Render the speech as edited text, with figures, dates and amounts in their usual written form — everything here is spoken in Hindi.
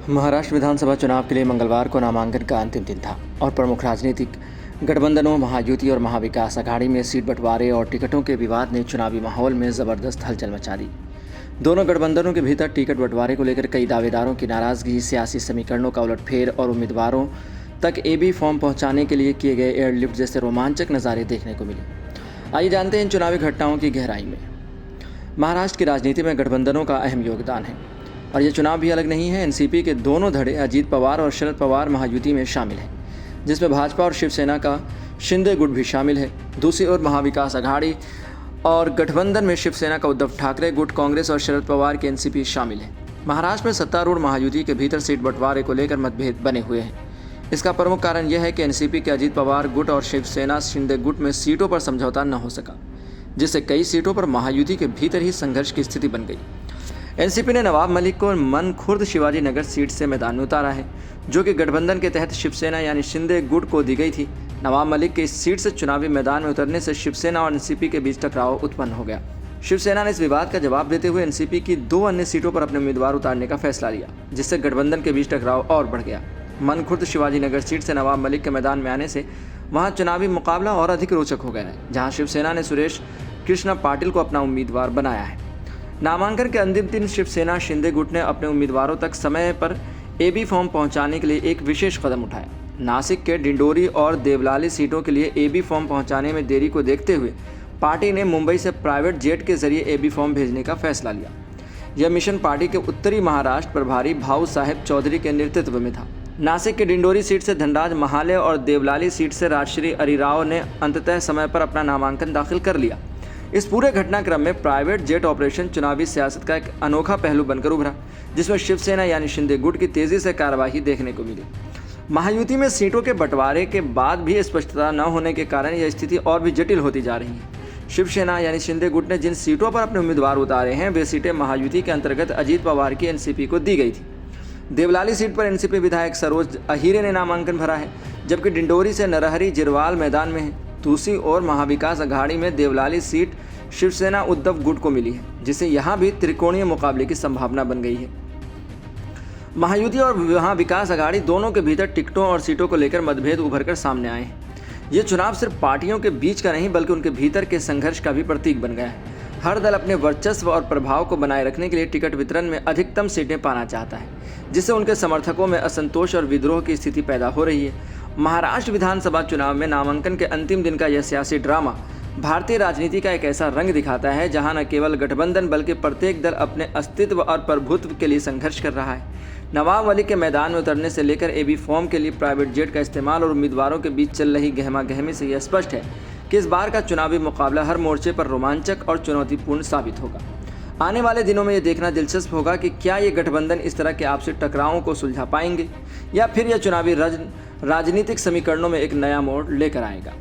महाराष्ट्र विधानसभा चुनाव के लिए मंगलवार को नामांकन का अंतिम दिन था और प्रमुख राजनीतिक गठबंधनों महायुति और महाविकास अघाड़ी में सीट बंटवारे और टिकटों के विवाद ने चुनावी माहौल में जबरदस्त हलचल मचा दी। दोनों गठबंधनों के भीतर टिकट बंटवारे को लेकर कई दावेदारों की नाराजगी, सियासी समीकरणों का उलटफेर और उम्मीदवारों तक एबी फॉर्म पहुंचाने के लिए किए गए एयरलिफ्ट जैसे रोमांचक नज़ारे देखने को मिले। आइए जानते हैं इन चुनावी घटनाओं की गहराई में। महाराष्ट्र की राजनीति में गठबंधनों का अहम योगदान है और ये चुनाव भी अलग नहीं है। एनसीपी के दोनों धड़े अजीत पवार और शरद पवार महायुति में शामिल हैं, जिसमें भाजपा और शिवसेना का शिंदे गुट भी शामिल है। दूसरी ओर महाविकास अघाड़ी और गठबंधन में शिवसेना का उद्धव ठाकरे गुट, कांग्रेस और शरद पवार के एनसीपी शामिल है। महाराष्ट्र में सत्तारूढ़ महायुति के भीतर सीट बंटवारे को लेकर मतभेद बने हुए हैं। इसका प्रमुख कारण यह है कि एनसीपी के अजीत पवार गुट और शिवसेना शिंदे गुट में सीटों पर समझौता न हो सका, जिससे कई सीटों पर महायुति के भीतर ही संघर्ष की स्थिति बन गई। एनसीपी ने नवाब मलिक को मन खुर्द शिवाजी नगर सीट से मैदान में उतारा है, जो कि गठबंधन के तहत शिवसेना यानी शिंदे गुट को दी गई थी। नवाब मलिक के इस सीट से चुनावी मैदान में उतरने से शिवसेना और एनसीपी के बीच टकराव उत्पन्न हो गया। शिवसेना ने इस विवाद का जवाब देते हुए एनसीपी की 2 अन्य सीटों पर अपने उम्मीदवार उतारने का फैसला लिया, जिससे गठबंधन के बीच टकराव और बढ़ गया। मन खुर्द शिवाजी नगर सीट से नवाब मलिक के मैदान में आने से वहां चुनावी मुकाबला और अधिक रोचक हो गया है, जहां शिवसेना ने सुरेश कृष्णा पाटिल को अपना उम्मीदवार बनाया है। नामांकन के अंतिम दिन शिवसेना शिंदे गुट ने अपने उम्मीदवारों तक समय पर एबी फॉर्म पहुंचाने के लिए एक विशेष कदम उठाया। नासिक के डिंडोरी और देवलाली सीटों के लिए एबी फॉर्म पहुंचाने में देरी को देखते हुए पार्टी ने मुंबई से प्राइवेट जेट के जरिए एबी फॉर्म भेजने का फैसला लिया। यह मिशन पार्टी के उत्तरी महाराष्ट्र प्रभारी भाऊ साहेब चौधरी के नेतृत्व में था। नासिक के डिंडोरी सीट से धनराज महाले और देवलाली सीट से राजश्री अरिराव ने अंततः समय पर अपना नामांकन दाखिल कर लिया। इस पूरे घटनाक्रम में प्राइवेट जेट ऑपरेशन चुनावी सियासत का एक अनोखा पहलू बनकर उभरा, जिसमें शिवसेना यानी शिंदे गुट की तेजी से कार्यवाही देखने को मिली। महायुति में सीटों के बंटवारे के बाद भी स्पष्टता न होने के कारण यह स्थिति और भी जटिल होती जा रही है। शिवसेना यानी शिंदे गुट ने जिन सीटों पर अपने उम्मीदवार उतारे हैं, वे सीटें महायुति के अंतर्गत अजीत पवार की एनसीपी को दी गई थी। देवलाली सीट पर एनसीपी विधायक सरोज अहीरे ने नामांकन भरा है, जबकि डिंडोरी से नरहरी जिरवाल मैदान में है। दूसरी ओर महाविकास अघाड़ी में देवलाली सीट शिवसेना उद्धव गुट को मिली है, जिससे यहां भी त्रिकोणीय मुकाबले की संभावना बन गई है। महायुति और महाविकास अघाड़ी दोनों के भीतर टिकटों और सीटों को लेकर मतभेद उभरकर सामने आए हैं। ये चुनाव सिर्फ पार्टियों के बीच का नहीं, बल्कि उनके भीतर के संघर्ष का भी प्रतीक बन गया है। हर दल अपने वर्चस्व और प्रभाव को बनाए रखने के लिए टिकट वितरण में अधिकतम सीटें पाना चाहता है, जिससे उनके समर्थकों में असंतोष और विद्रोह की स्थिति पैदा हो रही है। महाराष्ट्र विधानसभा चुनाव में नामांकन के अंतिम दिन का यह सियासी ड्रामा भारतीय राजनीति का एक ऐसा रंग दिखाता है जहां न केवल गठबंधन बल्कि प्रत्येक दल अपने अस्तित्व और प्रभुत्व के लिए संघर्ष कर रहा है। नवाब मलिक के मैदान में उतरने से लेकर एबी फॉर्म के लिए प्राइवेट जेट का इस्तेमाल और उम्मीदवारों के बीच चल रही गहमा-गहमी से यह स्पष्ट है कि इस बार का चुनावी मुकाबला हर मोर्चे पर रोमांचक और चुनौतीपूर्ण साबित होगा। आने वाले दिनों में यह देखना दिलचस्प होगा कि क्या ये गठबंधन इस तरह के आपसी टकरावों को सुलझा पाएंगे या फिर यह चुनावी राजनीतिक समीकरणों में एक नया मोड़ लेकर आएगा।